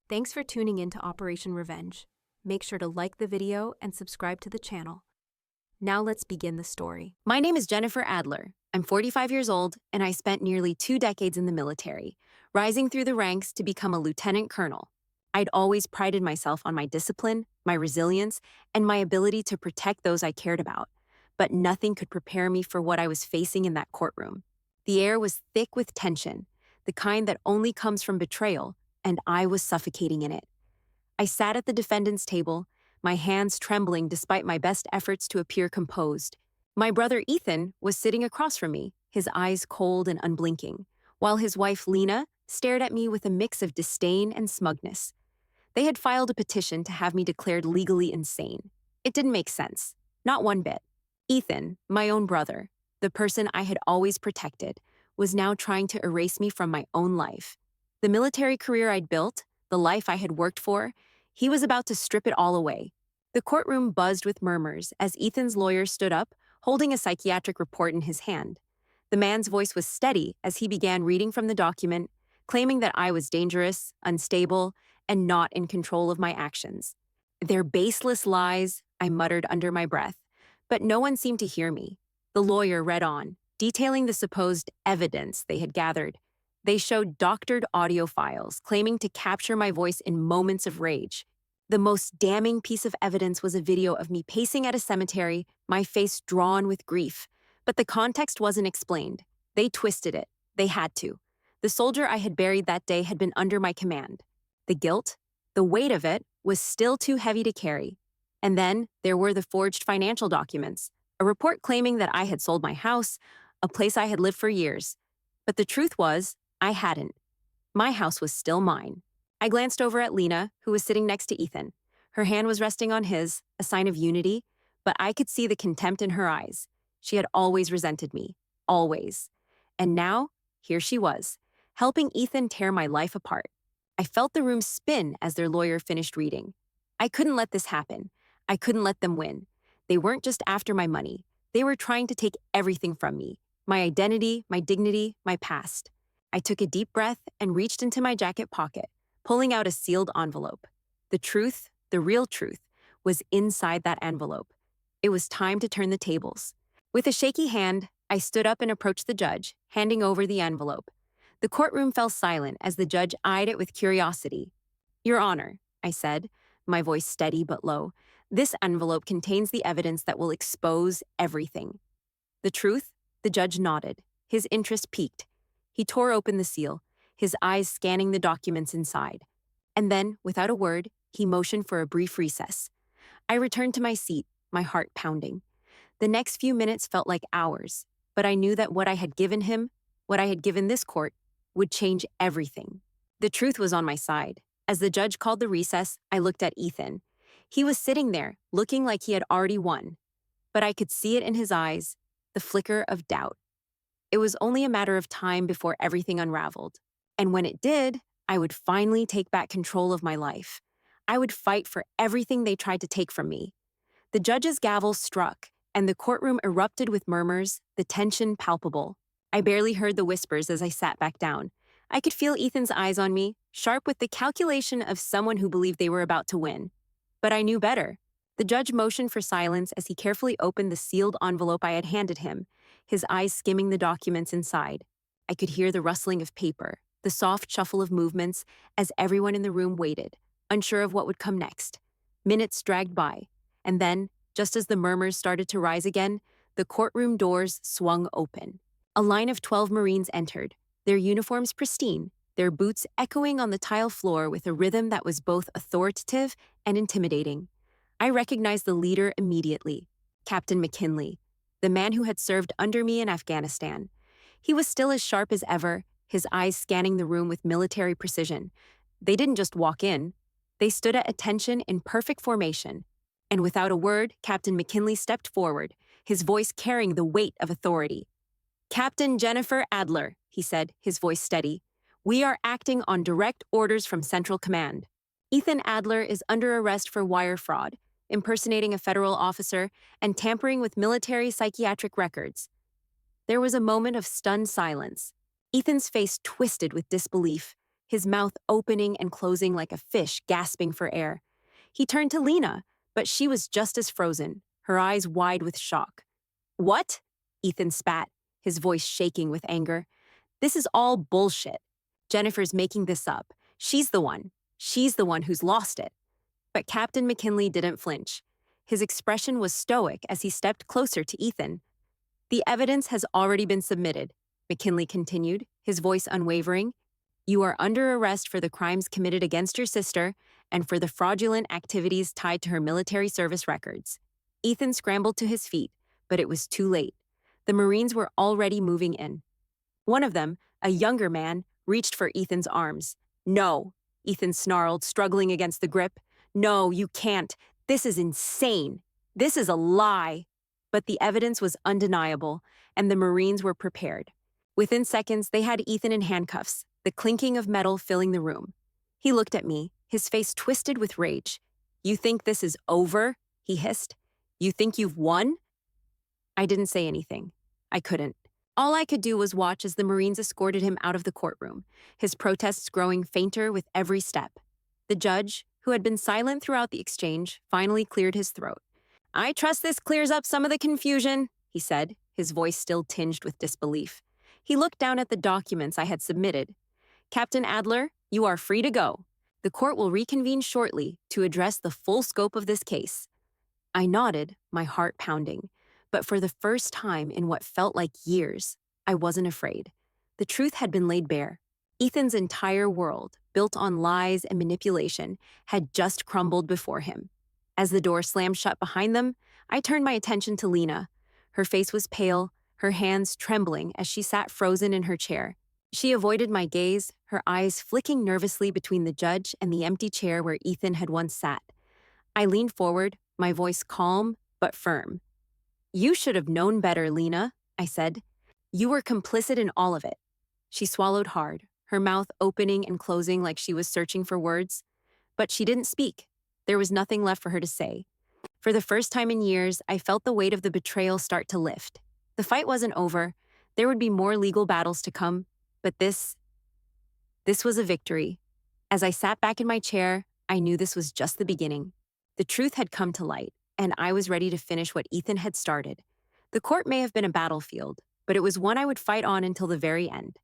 Thanks for tuning in to Operation Revenge. Make sure to like the video and subscribe to the channel. Now let's begin the story. My name is Jennifer Adler. I'm 45 years old, and I spent nearly 2 decades in the military, rising through the ranks to become a lieutenant colonel. I'd always prided myself on my discipline, my resilience, and my ability to protect those I cared about. But nothing could prepare me for what I was facing in that courtroom. The air was thick with tension, the kind that only comes from betrayal, and I was suffocating in it. I sat at the defendant's table, my hands trembling despite my best efforts to appear composed. My brother Ethan was sitting across from me, his eyes cold and unblinking, while his wife Lena stared at me with a mix of disdain and smugness. They had filed a petition to have me declared legally insane. It didn't make sense, not one bit. Ethan, my own brother, the person I had always protected, was now trying to erase me from my own life. The military career I'd built, the life I had worked for, he was about to strip it all away. The courtroom buzzed with murmurs as Ethan's lawyer stood up, holding a psychiatric report in his hand. The man's voice was steady as he began reading from the document, claiming that I was dangerous, unstable, and not in control of my actions. "They're baseless lies," I muttered under my breath, but no one seemed to hear me. The lawyer read on, detailing the supposed evidence they had gathered. They showed doctored audio files, claiming to capture my voice in moments of rage. The most damning piece of evidence was a video of me pacing at a cemetery, my face drawn with grief. But the context wasn't explained. They twisted it. They had to. The soldier I had buried that day had been under my command. The guilt, the weight of it, was still too heavy to carry. And then there were the forged financial documents, a report claiming that I had sold my house, a place I had lived for years. But the truth was, I hadn't. My house was still mine. I glanced over at Lena, who was sitting next to Ethan. Her hand was resting on his, a sign of unity, but I could see the contempt in her eyes. She had always resented me. Always. And now, here she was, helping Ethan tear my life apart. I felt the room spin as their lawyer finished reading. I couldn't let this happen. I couldn't let them win. They weren't just after my money. They were trying to take everything from me. My identity, my dignity, my past. I took a deep breath and reached into my jacket pocket, pulling out a sealed envelope. The truth, the real truth, was inside that envelope. It was time to turn the tables. With a shaky hand, I stood up and approached the judge, handing over the envelope. The courtroom fell silent as the judge eyed it with curiosity. "Your Honor," I said, my voice steady but low, "this envelope contains the evidence that will expose everything." "The truth?" The judge nodded. His interest piqued. He tore open the seal, his eyes scanning the documents inside. And then, without a word, he motioned for a brief recess. I returned to my seat, my heart pounding. The next few minutes felt like hours, but I knew that what I had given him, what I had given this court, would change everything. The truth was on my side. As the judge called the recess, I looked at Ethan. He was sitting there, looking like he had already won. But I could see it in his eyes, the flicker of doubt. It was only a matter of time before everything unraveled. And when it did, I would finally take back control of my life. I would fight for everything they tried to take from me. The judge's gavel struck, and the courtroom erupted with murmurs, the tension palpable. I barely heard the whispers as I sat back down. I could feel Ethan's eyes on me, sharp with the calculation of someone who believed they were about to win. But I knew better. The judge motioned for silence as he carefully opened the sealed envelope I had handed him, his eyes skimming the documents inside. I could hear the rustling of paper, the soft shuffle of movements as everyone in the room waited, unsure of what would come next. Minutes dragged by, and then, just as the murmurs started to rise again, the courtroom doors swung open. A line of 12 Marines entered, their uniforms pristine, their boots echoing on the tile floor with a rhythm that was both authoritative and intimidating. I recognized the leader immediately, Captain McKinley, the man who had served under me in Afghanistan. He was still as sharp as ever, his eyes scanning the room with military precision. They didn't just walk in. They stood at attention in perfect formation. And without a word, Captain McKinley stepped forward, his voice carrying the weight of authority. "Captain Jennifer Adler," he said, his voice steady. "We are acting on direct orders from Central Command. Ethan Adler is under arrest for wire fraud, impersonating a federal officer, and tampering with military psychiatric records." There was a moment of stunned silence. Ethan's face twisted with disbelief, his mouth opening and closing like a fish gasping for air. He turned to Lena, but she was just as frozen, her eyes wide with shock. "What?" Ethan spat, his voice shaking with anger. "This is all bullshit. Jennifer's making this up. She's the one. She's the one who's lost it." But Captain McKinley didn't flinch. His expression was stoic as he stepped closer to Ethan. "The evidence has already been submitted," McKinley continued, his voice unwavering. "You are under arrest for the crimes committed against your sister and for the fraudulent activities tied to her military service records." Ethan scrambled to his feet, but it was too late. The Marines were already moving in. One of them, a younger man, reached for Ethan's arms. "No," Ethan snarled, struggling against the grip. "No, you can't. This is insane. This is a lie." But the evidence was undeniable, and the Marines were prepared. Within seconds, they had Ethan in handcuffs, the clinking of metal filling the room. He looked at me, his face twisted with rage. "You think this is over?" he hissed. "You think you've won?" I didn't say anything. I couldn't. All I could do was watch as the Marines escorted him out of the courtroom, his protests growing fainter with every step. The judge, who had been silent throughout the exchange, finally cleared his throat. "I trust this clears up some of the confusion," he said, his voice still tinged with disbelief. He looked down at the documents I had submitted. "Captain Adler, you are free to go. The court will reconvene shortly to address the full scope of this case." I nodded, my heart pounding. But for the first time in what felt like years, I wasn't afraid. The truth had been laid bare. Ethan's entire world, built on lies and manipulation, had just crumbled before him. As the door slammed shut behind them, I turned my attention to Lena. Her face was pale, her hands trembling as she sat frozen in her chair. She avoided my gaze, her eyes flicking nervously between the judge and the empty chair where Ethan had once sat. I leaned forward, my voice calm but firm. "You should have known better, Lena," I said. "You were complicit in all of it." She swallowed hard, her mouth opening and closing like she was searching for words. But she didn't speak. There was nothing left for her to say. For the first time in years, I felt the weight of the betrayal start to lift. The fight wasn't over. There would be more legal battles to come. But this was a victory. As I sat back in my chair, I knew this was just the beginning. The truth had come to light, and I was ready to finish what Ethan had started. The court may have been a battlefield, but it was one I would fight on until the very end.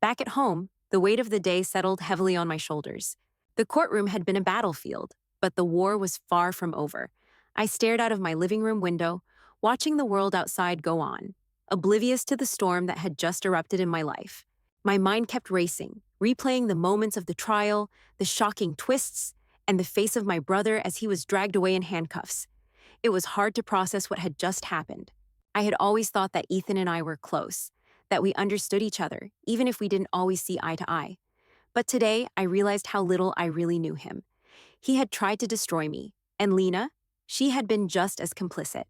Back at home, the weight of the day settled heavily on my shoulders. The courtroom had been a battlefield, but the war was far from over. I stared out of my living room window, watching the world outside go on, oblivious to the storm that had just erupted in my life. My mind kept racing, replaying the moments of the trial, the shocking twists, and the face of my brother as he was dragged away in handcuffs. It was hard to process what had just happened. I had always thought that Ethan and I were close, that we understood each other, even if we didn't always see eye to eye. But today, I realized how little I really knew him. He had tried to destroy me, and Lena, she had been just as complicit.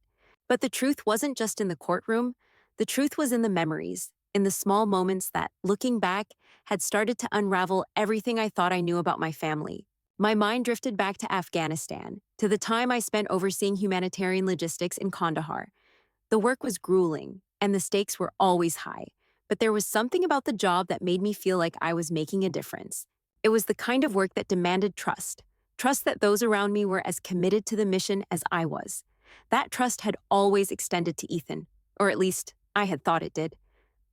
But the truth wasn't just in the courtroom. The truth was in the memories, in the small moments that, looking back, had started to unravel everything I thought I knew about my family. My mind drifted back to Afghanistan, to the time I spent overseeing humanitarian logistics in Kandahar. The work was grueling, and the stakes were always high, but there was something about the job that made me feel like I was making a difference. It was the kind of work that demanded trust that those around me were as committed to the mission as I was. That trust had always extended to Ethan, or at least I had thought it did.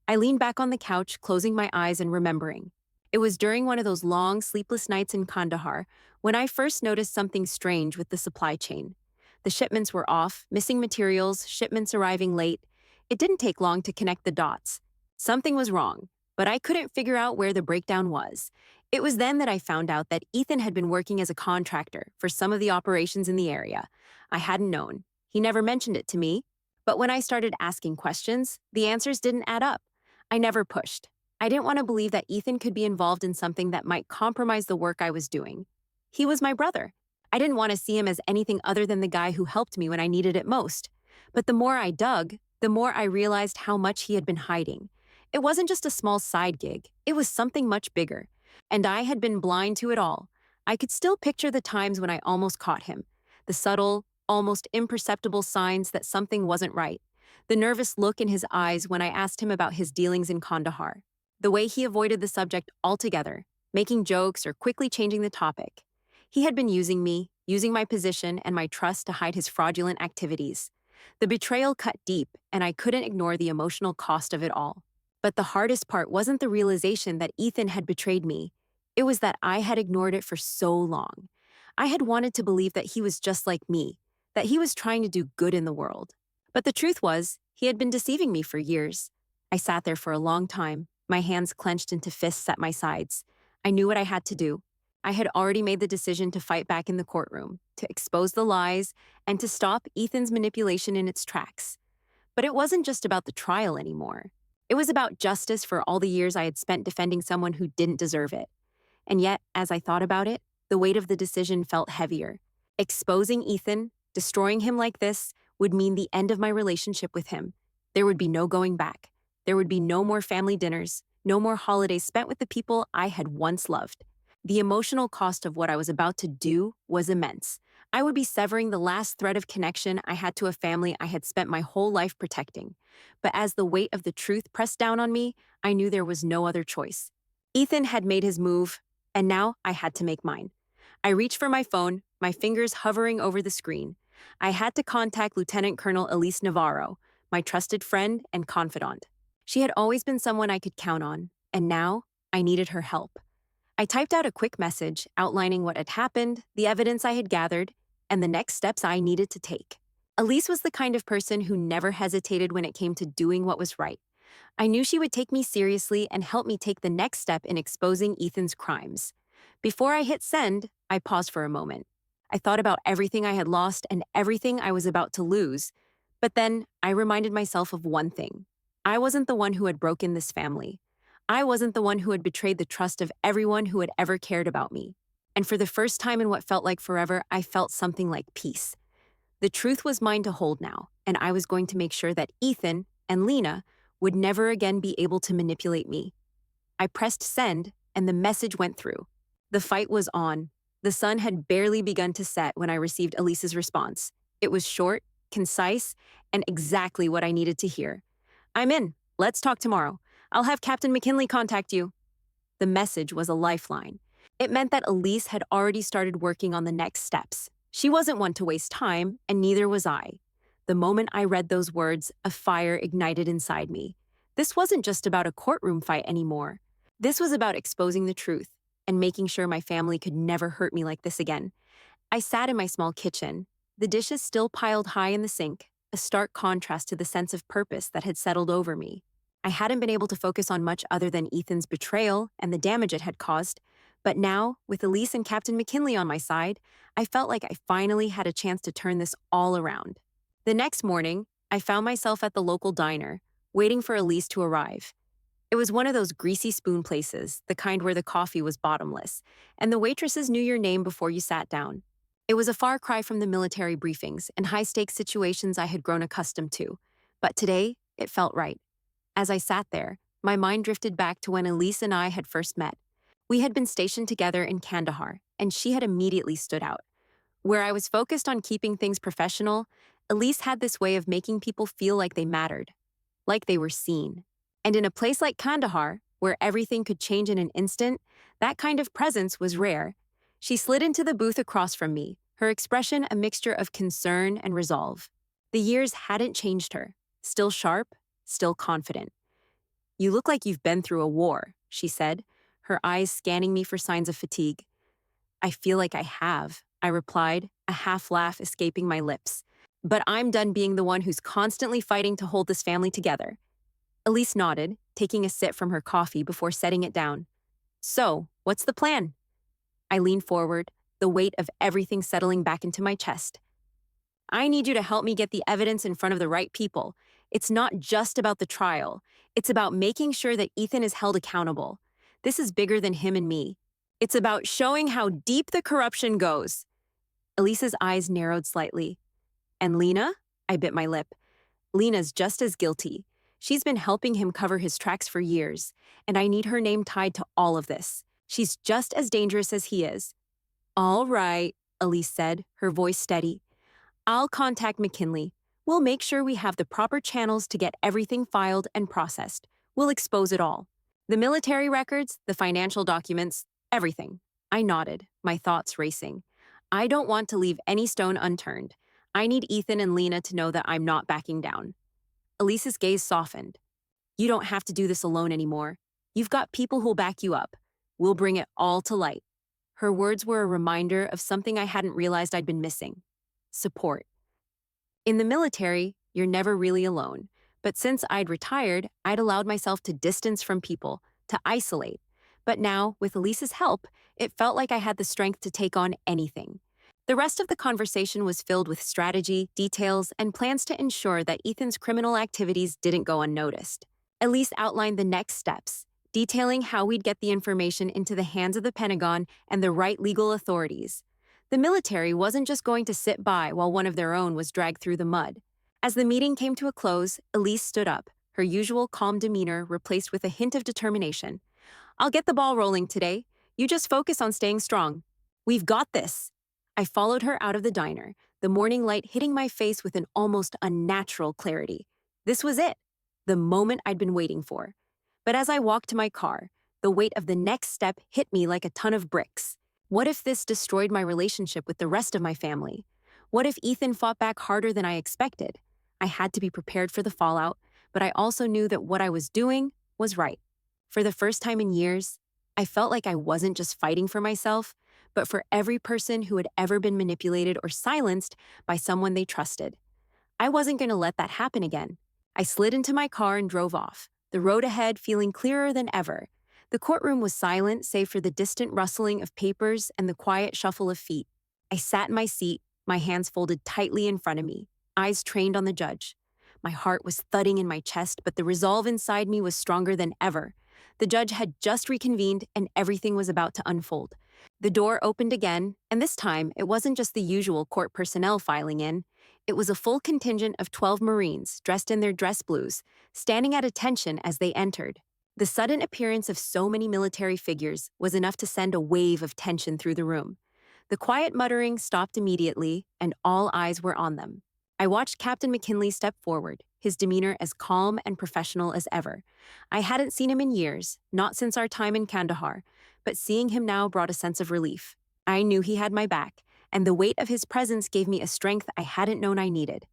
I leaned back on the couch, closing my eyes and remembering. It was during one of those long, sleepless nights in Kandahar when I first noticed something strange with the supply chain. The shipments were off, missing materials, shipments arriving late. It didn't take long to connect the dots. Something was wrong, but I couldn't figure out where the breakdown was. It was then that I found out that Ethan had been working as a contractor for some of the operations in the area. I hadn't known. He never mentioned it to me. But when I started asking questions, the answers didn't add up. I never pushed. I didn't want to believe that Ethan could be involved in something that might compromise the work I was doing. He was my brother. I didn't want to see him as anything other than the guy who helped me when I needed it most. But the more I dug, the more I realized how much he had been hiding. It wasn't just a small side gig. It was something much bigger. And I had been blind to it all. I could still picture the times when I almost caught him. The subtle, almost imperceptible signs that something wasn't right. The nervous look in his eyes when I asked him about his dealings in Kandahar. The way he avoided the subject altogether, making jokes or quickly changing the topic. He had been using me, using my position and my trust to hide his fraudulent activities. The betrayal cut deep, and I couldn't ignore the emotional cost of it all. But the hardest part wasn't the realization that Ethan had betrayed me. It was that I had ignored it for so long. I had wanted to believe that he was just like me, that he was trying to do good in the world. But the truth was, he had been deceiving me for years. I sat there for a long time, my hands clenched into fists at my sides. I knew what I had to do. I had already made the decision to fight back in the courtroom, to expose the lies, and to stop Ethan's manipulation in its tracks. But it wasn't just about the trial anymore. It was about justice for all the years I had spent defending someone who didn't deserve it. And yet, as I thought about it, the weight of the decision felt heavier. Exposing Ethan, destroying him like this, would mean the end of my relationship with him. There would be no going back. There would be no more family dinners, no more holidays spent with the people I had once loved. The emotional cost of what I was about to do was immense. I would be severing the last thread of connection I had to a family I had spent my whole life protecting. But as the weight of the truth pressed down on me, I knew there was no other choice. Ethan had made his move, and now I had to make mine. I reached for my phone, my fingers hovering over the screen. I had to contact Lieutenant Colonel Elise Navarro, my trusted friend and confidant. She had always been someone I could count on, and now I needed her help. I typed out a quick message outlining what had happened, the evidence I had gathered, and the next steps I needed to take. Elise was the kind of person who never hesitated when it came to doing what was right. I knew she would take me seriously and help me take the next step in exposing Ethan's crimes. Before I hit send, I paused for a moment. I thought about everything I had lost and everything I was about to lose. But then I reminded myself of one thing. I wasn't the one who had broken this family. I wasn't the one who had betrayed the trust of everyone who had ever cared about me. And for the first time in what felt like forever, I felt something like peace. The truth was mine to hold now, and I was going to make sure that Ethan and Lena would never again be able to manipulate me. I pressed send, and the message went through. The fight was on. The sun had barely begun to set when I received Elise's response. It was short, concise, and exactly what I needed to hear. "I'm in. Let's talk tomorrow. I'll have Captain McKinley contact you." The message was a lifeline. It meant that Elise had already started working on the next steps. She wasn't one to waste time, and neither was I. The moment I read those words, a fire ignited inside me. This wasn't just about a courtroom fight anymore. This was about exposing the truth and making sure my family could never hurt me like this again. I sat in my small kitchen, the dishes still piled high in the sink, a stark contrast to the sense of purpose that had settled over me. I hadn't been able to focus on much other than Ethan's betrayal and the damage it had caused, but now, with Elise and Captain McKinley on my side, I felt like I finally had a chance to turn this all around. The next morning, I found myself at the local diner, waiting for Elise to arrive. It was one of those greasy spoon places, the kind where the coffee was bottomless, and the waitresses knew your name before you sat down. It was a far cry from the military briefings and high-stakes situations I had grown accustomed to, but today, it felt right. As I sat there, my mind drifted back to when Elise and I had first met. We had been stationed together in Kandahar, and she had immediately stood out. Where I was focused on keeping things professional, Elise had this way of making people feel like they mattered, like they were seen. And in a place like Kandahar, where everything could change in an instant, that kind of presence was rare. She slid into the booth across from me, her expression a mixture of concern and resolve. The years hadn't changed her, still sharp, still confident. "You look like you've been through a war," she said, her eyes scanning me for signs of fatigue. "I feel like I have," I replied, a half laugh escaping my lips. "But I'm done being the one who's constantly fighting to hold this family together." Elise nodded, taking a sip from her coffee before setting it down. "So, what's the plan?" I leaned forward, the weight of everything settling back into my chest. "I need you to help me get the evidence in front of the right people. It's not just about the trial. It's about making sure that Ethan is held accountable. This is bigger than him and me. It's about showing how deep the corruption goes." Elise's eyes narrowed slightly. "And Lena?" I bit my lip. "Lena's just as guilty. She's been helping him cover his tracks for years, and I need her name tied to all of this. She's just as dangerous as he is." "All right," Elise said, her voice steady. "I'll contact McKinley. We'll make sure we have the proper channels to get everything filed and processed. We'll expose it all. The military records, the financial documents, Everything. I nodded, my thoughts racing. I don't want to leave any stone unturned. I need Ethan and Lena to know that I'm not backing down. Elise's gaze softened. You don't have to do this alone anymore. You've got people who'll back you up. We'll bring it all to light. Her words were a reminder of something I hadn't realized I'd been missing. Support. In the military, you're never really alone. But since I'd retired, I'd allowed myself to distance from people, to isolate. But now, with Elise's help, it felt like I had the strength to take on anything. The rest of the conversation was filled with strategy, details, and plans to ensure that Ethan's criminal activities didn't go unnoticed. Elise outlined the next steps, detailing how we'd get the information into the hands of the Pentagon and the right legal authorities. The military wasn't just going to sit by while one of their own was dragged through the mud. As the meeting came to a close, Elise stood up, her usual calm demeanor replaced with a hint of determination. I'll get the ball rolling today. You just focus on staying strong. We've got this. I followed her out of the diner, the morning light hitting my face with an almost unnatural clarity. This was it, the moment I'd been waiting for. But as I walked to my car, the weight of the next step hit me like a ton of bricks. What if this destroyed my relationship with the rest of my family? What if Ethan fought back harder than I expected? I had to be prepared for the fallout, but I also knew that what I was doing was right. For the first time in years, I felt like I wasn't just fighting for myself, but for every person who had ever been manipulated or silenced by someone they trusted. I wasn't going to let that happen again. I slid into my car and drove off, the road ahead feeling clearer than ever. The courtroom was silent save for the distant rustling of papers and the quiet shuffle of feet. I sat in my seat, my hands folded tightly in front of me, eyes trained on the judge. My heart was thudding in my chest, but the resolve inside me was stronger than ever. The judge had just reconvened and everything was about to unfold. The door opened again, and this time it wasn't just the usual court personnel filing in. It was a full contingent of 12 Marines dressed in their dress blues, standing at attention as they entered. The sudden appearance of so many military figures was enough to send a wave of tension through the room. The quiet muttering stopped immediately, and all eyes were on them. I watched Captain McKinley step forward, his demeanor as calm and professional as ever. I hadn't seen him in years, not since our time in Kandahar, but seeing him now brought a sense of relief. I knew he had my back, and the weight of his presence gave me a strength I hadn't known I needed.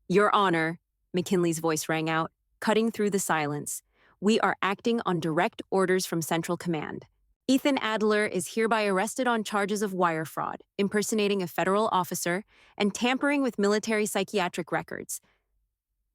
Your Honor, McKinley's voice rang out, cutting through the silence. We are acting on direct orders from Central Command. Ethan Adler is hereby arrested on charges of wire fraud, impersonating a federal officer, and tampering with military psychiatric records.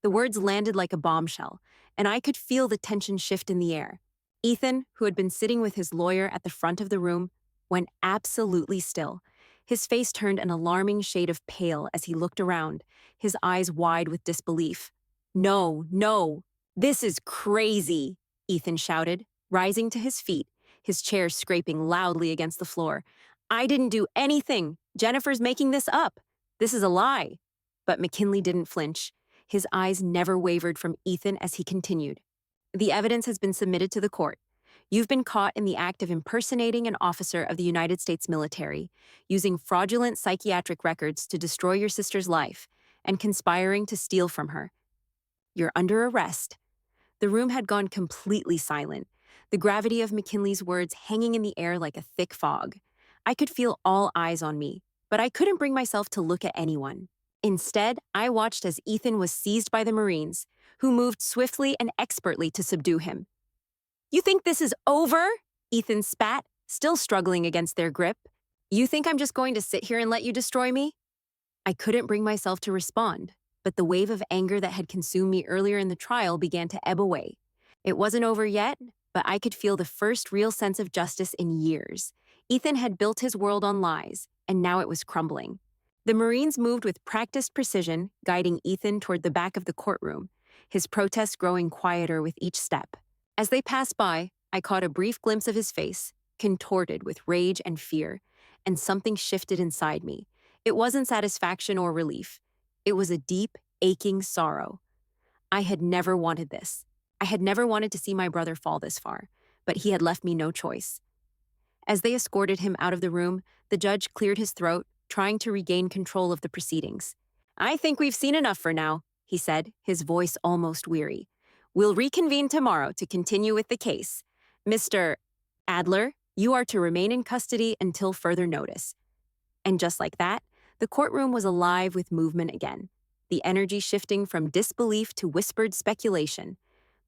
The words landed like a bombshell, and I could feel the tension shift in the air. Ethan, who had been sitting with his lawyer at the front of the room, went absolutely still. His face turned an alarming shade of pale as he looked around, his eyes wide with disbelief. No, this is crazy, Ethan shouted, rising to his feet, his chair scraping loudly against the floor. I didn't do anything. Jennifer's making this up. This is a lie. But McKinley didn't flinch. His eyes never wavered from Ethan as he continued. The evidence has been submitted to the court. You've been caught in the act of impersonating an officer of the United States military, using fraudulent psychiatric records to destroy your sister's life, and conspiring to steal from her. You're under arrest. The room had gone completely silent, the gravity of McKinley's words hanging in the air like a thick fog. I could feel all eyes on me, but I couldn't bring myself to look at anyone. Instead, I watched as Ethan was seized by the Marines, who moved swiftly and expertly to subdue him. You think this is over? Ethan spat, still struggling against their grip. You think I'm just going to sit here and let you destroy me? I couldn't bring myself to respond, but the wave of anger that had consumed me earlier in the trial began to ebb away. It wasn't over yet, but I could feel the first real sense of justice in years. Ethan had built his world on lies, and now it was crumbling. The Marines moved with practiced precision, guiding Ethan toward the back of the courtroom, his protest growing quieter with each step. As they passed by, I caught a brief glimpse of his face, contorted with rage and fear, and something shifted inside me. It wasn't satisfaction or relief. It was a deep, aching sorrow. I had never wanted this. I had never wanted to see my brother fall this far, but he had left me no choice. As they escorted him out of the room, the judge cleared his throat, trying to regain control of the proceedings. I think we've seen enough for now, he said, his voice almost weary. We'll reconvene tomorrow to continue with the case. Mr. Adler, You are to remain in custody until further notice. And just like that, the courtroom was alive with movement again, the energy shifting from disbelief to whispered speculation.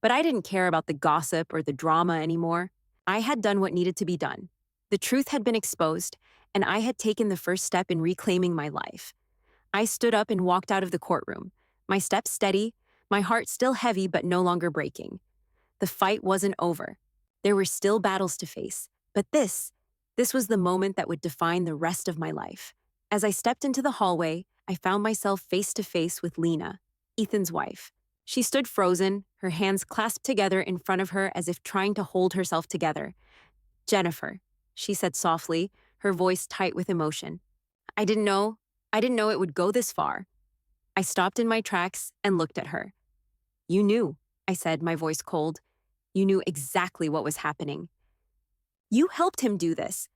But I didn't care about the gossip or the drama anymore. I had done what needed to be done. The truth had been exposed, and I had taken the first step in reclaiming my life. I stood up and walked out of the courtroom, my steps steady, my heart still heavy but no longer breaking. The fight wasn't over. There were still battles to face, but this was the moment that would define the rest of my life. As I stepped into the hallway, I found myself face to face with Lena, Ethan's wife. She stood frozen, her hands clasped together in front of her as if trying to hold herself together. "Jennifer," she said softly, her voice tight with emotion. I didn't know it would go this far." I stopped in my tracks and looked at her. "You knew," I said, my voice cold. "You knew exactly what was happening. You helped him do this."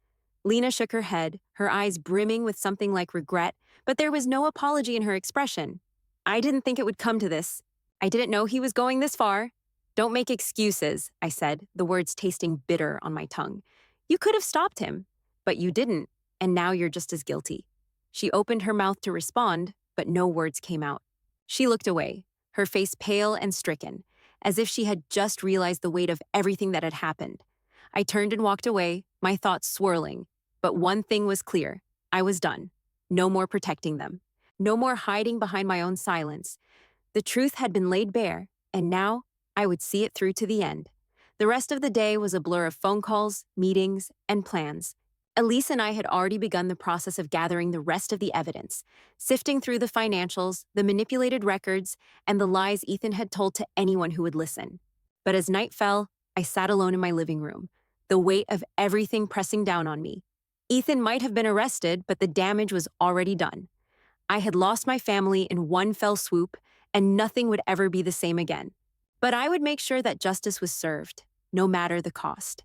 Lena shook her head, her eyes brimming with something like regret, but there was no apology in her expression. "I didn't think it would come to this. I didn't know he was going this far." "Don't make excuses," I said, the words tasting bitter on my tongue. "You could have stopped him, but you didn't, and now you're just as guilty." She opened her mouth to respond, but no words came out. She looked away, her face pale and stricken, as if she had just realized the weight of everything that had happened. I turned and walked away, my thoughts swirling. But one thing was clear. I was done. No more protecting them. No more hiding behind my own silence. The truth had been laid bare, and now I would see it through to the end. The rest of the day was a blur of phone calls, meetings, and plans. Elise and I had already begun the process of gathering the rest of the evidence, sifting through the financials, the manipulated records, and the lies Ethan had told to anyone who would listen. But as night fell, I sat alone in my living room, the weight of everything pressing down on me. Ethan might have been arrested, but the damage was already done. I had lost my family in one fell swoop, and nothing would ever be the same again. But I would make sure that justice was served, no matter the cost.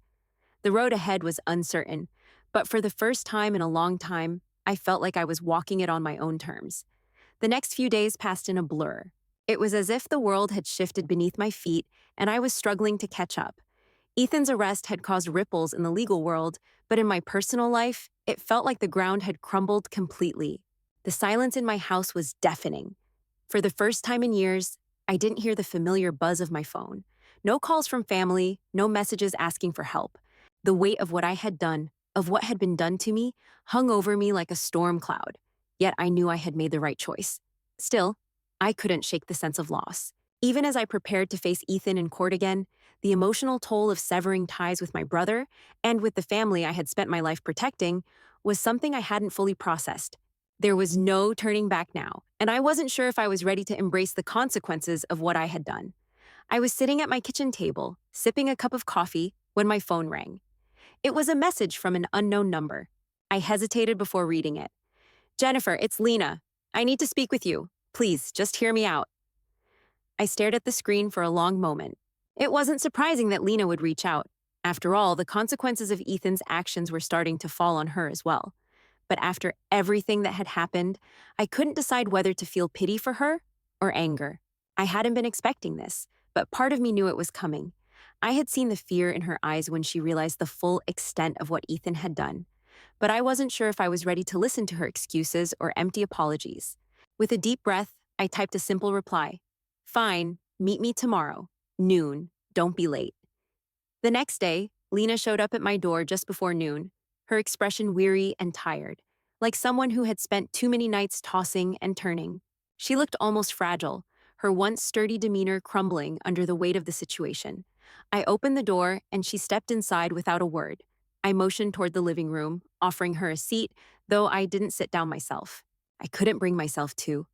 The road ahead was uncertain, but for the first time in a long time, I felt like I was walking it on my own terms. The next few days passed in a blur. It was as if the world had shifted beneath my feet, and I was struggling to catch up. Ethan's arrest had caused ripples in the legal world, but in my personal life, it felt like the ground had crumbled completely. The silence in my house was deafening. For the first time in years, I didn't hear the familiar buzz of my phone. No calls from family, no messages asking for help. The weight of what I had done, of what had been done to me, hung over me like a storm cloud. Yet I knew I had made the right choice. Still, I couldn't shake the sense of loss. Even as I prepared to face Ethan in court again, the emotional toll of severing ties with my brother and with the family I had spent my life protecting was something I hadn't fully processed. There was no turning back now, and I wasn't sure if I was ready to embrace the consequences of what I had done. I was sitting at my kitchen table, sipping a cup of coffee, when my phone rang. It was a message from an unknown number. I hesitated before reading it. "Jennifer, it's Lena. I need to speak with you. Please, just hear me out." I stared at the screen for a long moment. It wasn't surprising that Lena would reach out. After all, the consequences of Ethan's actions were starting to fall on her as well. But after everything that had happened, I couldn't decide whether to feel pity for her or anger. I hadn't been expecting this, but part of me knew it was coming. I had seen the fear in her eyes when she realized the full extent of what Ethan had done. But I wasn't sure if I was ready to listen to her excuses or empty apologies. With a deep breath, I typed a simple reply. "Fine, meet me tomorrow. Noon, don't be late." The next day, Lena showed up at my door just before noon, her expression weary and tired, like someone who had spent too many nights tossing and turning. She looked almost fragile, her once sturdy demeanor crumbling under the weight of the situation. I opened the door and she stepped inside without a word. I motioned toward the living room, offering her a seat, though I didn't sit down myself. I couldn't bring myself to.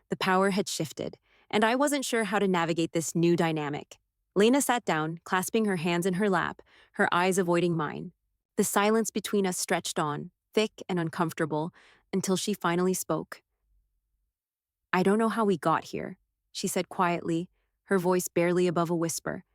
The power had shifted, and I wasn't sure how to navigate this new dynamic. Lena sat down, clasping her hands in her lap, her eyes avoiding mine. The silence between us stretched on, thick and uncomfortable, until she finally spoke. "I don't know how we got here," she said quietly, her voice barely above a whisper.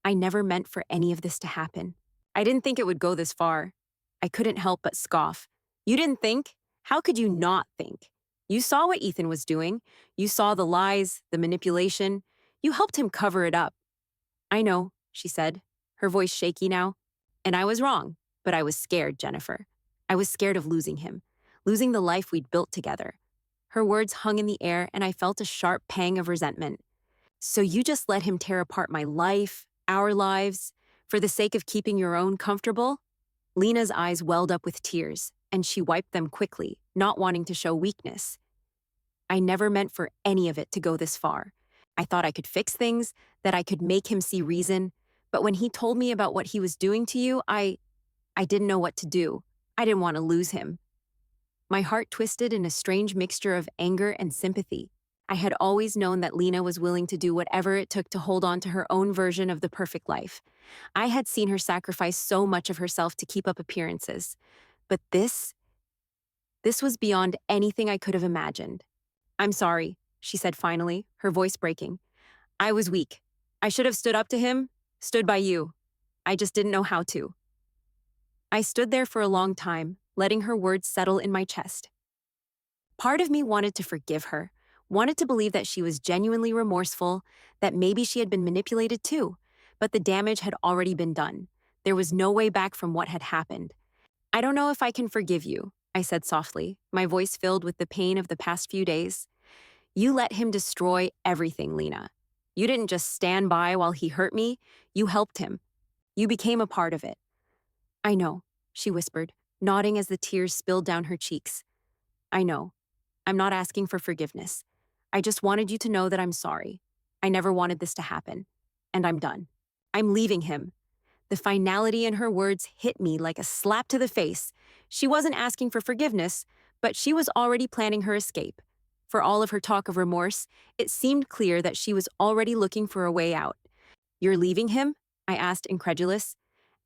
"I never meant for any of this to happen. I didn't think it would go this far." I couldn't help but scoff. "You didn't think? How could you not think? You saw what Ethan was doing. You saw the lies, the manipulation. You helped him cover it up." "I know," she said, her voice shaky now. "And I was wrong. But I was scared, Jennifer. I was scared of losing him, losing the life we'd built together. Her words hung in the air, and I felt a sharp pang of resentment. So you just let him tear apart my life, our lives, for the sake of keeping your own comfortable? Lena's eyes welled up with tears, and she wiped them quickly, not wanting to show weakness. I never meant for any of it to go this far. I thought I could fix things, that I could make him see reason, but when he told me about what he was doing to you, I didn't know what to do. I didn't want to lose him. My heart twisted in a strange mixture of anger and sympathy. I had always known that Lena was willing to do whatever it took to hold on to her own version of the perfect life. I had seen her sacrifice so much of herself to keep up appearances. But this was beyond anything I could have imagined. I'm sorry, she said finally, her voice breaking. I was weak. I should have stood up to him, stood by you. I just didn't know how to. I stood there for a long time, letting her words settle in my chest. Part of me wanted to forgive her, wanted to believe that she was genuinely remorseful, that maybe she had been manipulated too, but the damage had already been done. There was no way back from what had happened. I don't know if I can forgive you, I said softly, my voice filled with the pain of the past few days. You let him destroy everything, Lena. You didn't just stand by while he hurt me, you helped him. You became a part of it. I know, she whispered, nodding as the tears spilled down her cheeks. I know. I'm not asking for forgiveness. I just wanted you to know that I'm sorry. I never wanted this to happen. And I'm done. I'm leaving him. The finality in her words hit me like a slap to the face. She wasn't asking for forgiveness, but she was already planning her escape. For all of her talk of remorse, it seemed clear that she was already looking for a way out. You're leaving him? I asked, incredulous.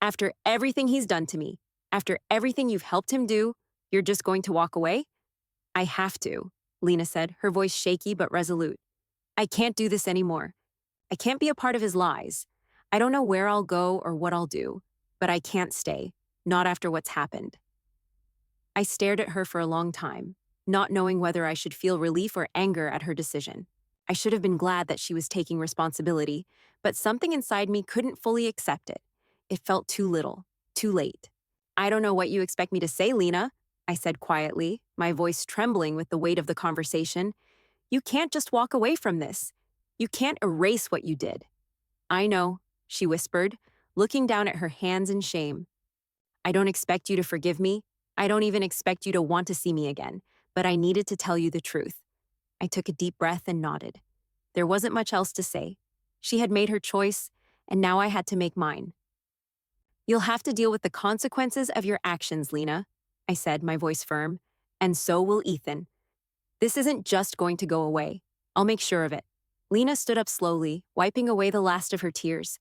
After everything he's done to me, after everything you've helped him do, you're just going to walk away? I have to, Lena said, her voice shaky but resolute. I can't do this anymore. I can't be a part of his lies. I don't know where I'll go or what I'll do, but I can't stay, not after what's happened. I stared at her for a long time, not knowing whether I should feel relief or anger at her decision. I should have been glad that she was taking responsibility, but something inside me couldn't fully accept it. It felt too little, too late. I don't know what you expect me to say, Lena, I said quietly, my voice trembling with the weight of the conversation. You can't just walk away from this. You can't erase what you did. I know, she whispered, looking down at her hands in shame. I don't expect you to forgive me. I don't even expect you to want to see me again, but I needed to tell you the truth. I took a deep breath and nodded. There wasn't much else to say. She had made her choice, and now I had to make mine. You'll have to deal with the consequences of your actions, Lena, I said, my voice firm, and so will Ethan. This isn't just going to go away. I'll make sure of it. Lena stood up slowly, wiping away the last of her tears.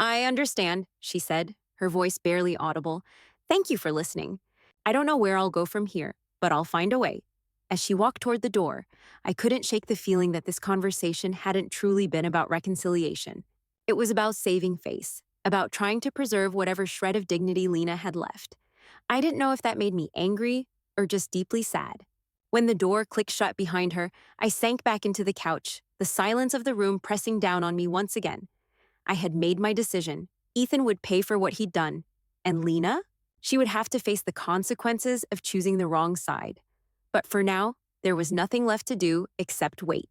I understand, she said, her voice barely audible. Thank you for listening. I don't know where I'll go from here, but I'll find a way. As she walked toward the door, I couldn't shake the feeling that this conversation hadn't truly been about reconciliation. It was about saving face, about trying to preserve whatever shred of dignity Lena had left. I didn't know if that made me angry or just deeply sad. When the door clicked shut behind her, I sank back into the couch, the silence of the room pressing down on me once again. I had made my decision. Ethan would pay for what he'd done. And Lena? She would have to face the consequences of choosing the wrong side. But for now, there was nothing left to do except wait.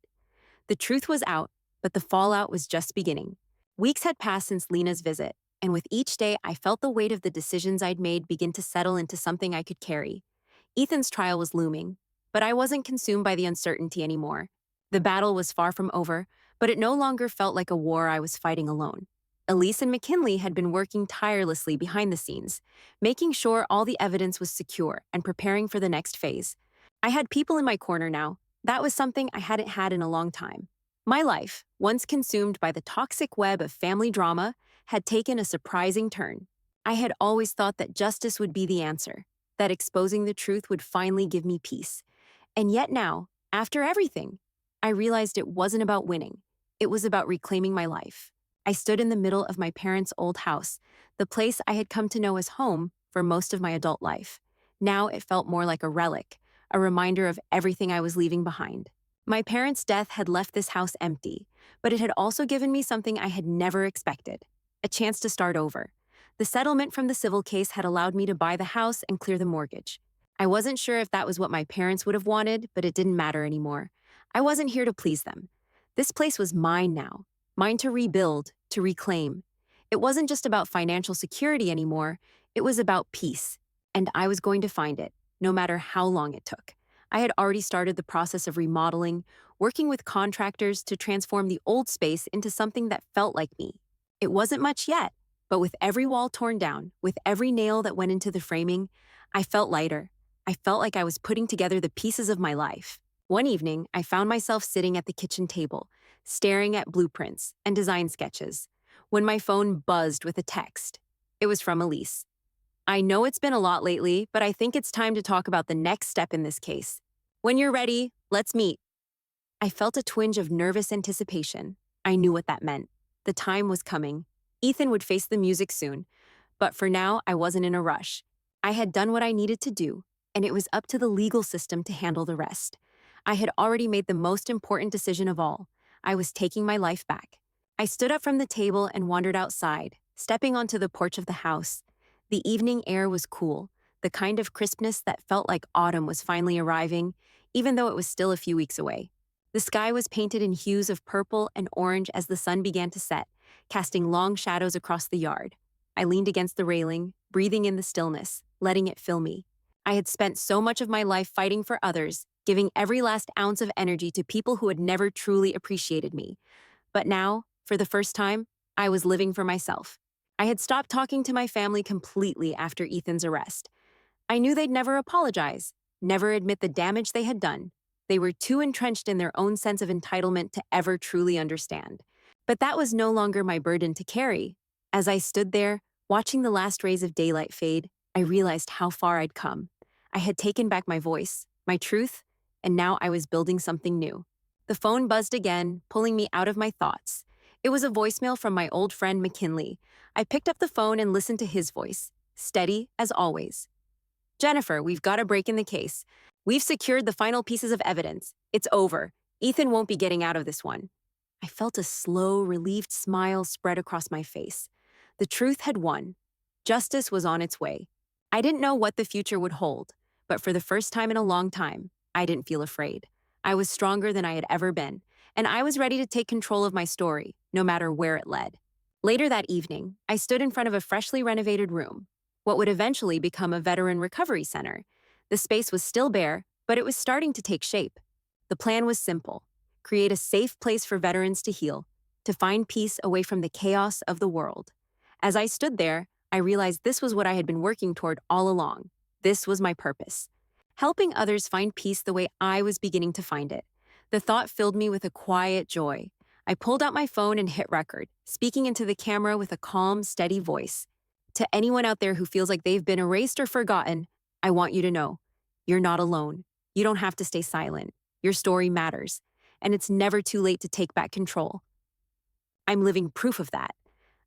The truth was out, but the fallout was just beginning. Weeks had passed since Lena's visit, and with each day I felt the weight of the decisions I'd made begin to settle into something I could carry. Ethan's trial was looming, but I wasn't consumed by the uncertainty anymore. The battle was far from over, but it no longer felt like a war I was fighting alone. Elise and McKinley had been working tirelessly behind the scenes, making sure all the evidence was secure and preparing for the next phase. I had people in my corner now. That was something I hadn't had in a long time. My life, once consumed by the toxic web of family drama, had taken a surprising turn. I had always thought that justice would be the answer, that exposing the truth would finally give me peace. And yet now, after everything, I realized it wasn't about winning. It was about reclaiming my life. I stood in the middle of my parents' old house, the place I had come to know as home for most of my adult life. Now it felt more like a relic, a reminder of everything I was leaving behind. My parents' death had left this house empty, but it had also given me something I had never expected, a chance to start over. The settlement from the civil case had allowed me to buy the house and clear the mortgage. I wasn't sure if that was what my parents would have wanted, but it didn't matter anymore. I wasn't here to please them. This place was mine now, mine to rebuild, to reclaim. It wasn't just about financial security anymore, it was about peace. And I was going to find it, no matter how long it took. I had already started the process of remodeling, working with contractors to transform the old space into something that felt like me. It wasn't much yet, but with every wall torn down, with every nail that went into the framing, I felt lighter. I felt like I was putting together the pieces of my life. One evening, I found myself sitting at the kitchen table, staring at blueprints and design sketches, when my phone buzzed with a text. It was from Elise. I know it's been a lot lately, but I think it's time to talk about the next step in this case. When you're ready, let's meet. I felt a twinge of nervous anticipation. I knew what that meant. The time was coming. Ethan would face the music soon, but for now, I wasn't in a rush. I had done what I needed to do, and it was up to the legal system to handle the rest. I had already made the most important decision of all. I was taking my life back. I stood up from the table and wandered outside, stepping onto the porch of the house. The evening air was cool, the kind of crispness that felt like autumn was finally arriving, even though it was still a few weeks away. The sky was painted in hues of purple and orange as the sun began to set, casting long shadows across the yard. I leaned against the railing, breathing in the stillness, letting it fill me. I had spent so much of my life fighting for others, giving every last ounce of energy to people who had never truly appreciated me. But now, for the first time, I was living for myself. I had stopped talking to my family completely after Ethan's arrest. I knew they'd never apologize, never admit the damage they had done. They were too entrenched in their own sense of entitlement to ever truly understand. But that was no longer my burden to carry. As I stood there, watching the last rays of daylight fade, I realized how far I'd come. I had taken back my voice, my truth, and now I was building something new. The phone buzzed again, pulling me out of my thoughts. It was a voicemail from my old friend McKinley. I picked up the phone and listened to his voice, steady as always. "Jennifer, we've got a break in the case. We've secured the final pieces of evidence. It's over. Ethan won't be getting out of this one." I felt a slow, relieved smile spread across my face. The truth had won. Justice was on its way. I didn't know what the future would hold, but for the first time in a long time, I didn't feel afraid. I was stronger than I had ever been, and I was ready to take control of my story, no matter where it led. Later that evening, I stood in front of a freshly renovated room, what would eventually become a veteran recovery center. The space was still bare, but it was starting to take shape. The plan was simple: create a safe place for veterans to heal, to find peace away from the chaos of the world. As I stood there, I realized this was what I had been working toward all along. This was my purpose: helping others find peace the way I was beginning to find it. The thought filled me with a quiet joy. I pulled out my phone and hit record, speaking into the camera with a calm, steady voice. To anyone out there who feels like they've been erased or forgotten, I want you to know, you're not alone. You don't have to stay silent. Your story matters, and it's never too late to take back control. I'm living proof of that.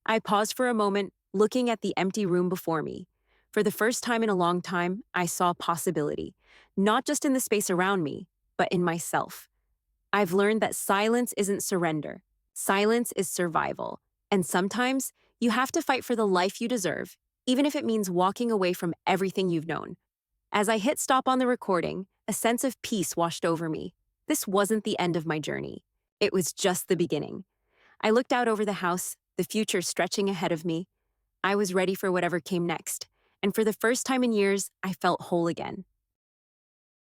I paused for a moment, looking at the empty room before me. For the first time in a long time, I saw possibility, not just in the space around me, but in myself. I've learned that silence isn't surrender. Silence is survival. And sometimes you have to fight for the life you deserve, even if it means walking away from everything you've known. As I hit stop on the recording, a sense of peace washed over me. This wasn't the end of my journey. It was just the beginning. I looked out over the house, the future stretching ahead of me. I was ready for whatever came next, and for the first time in years, I felt whole again.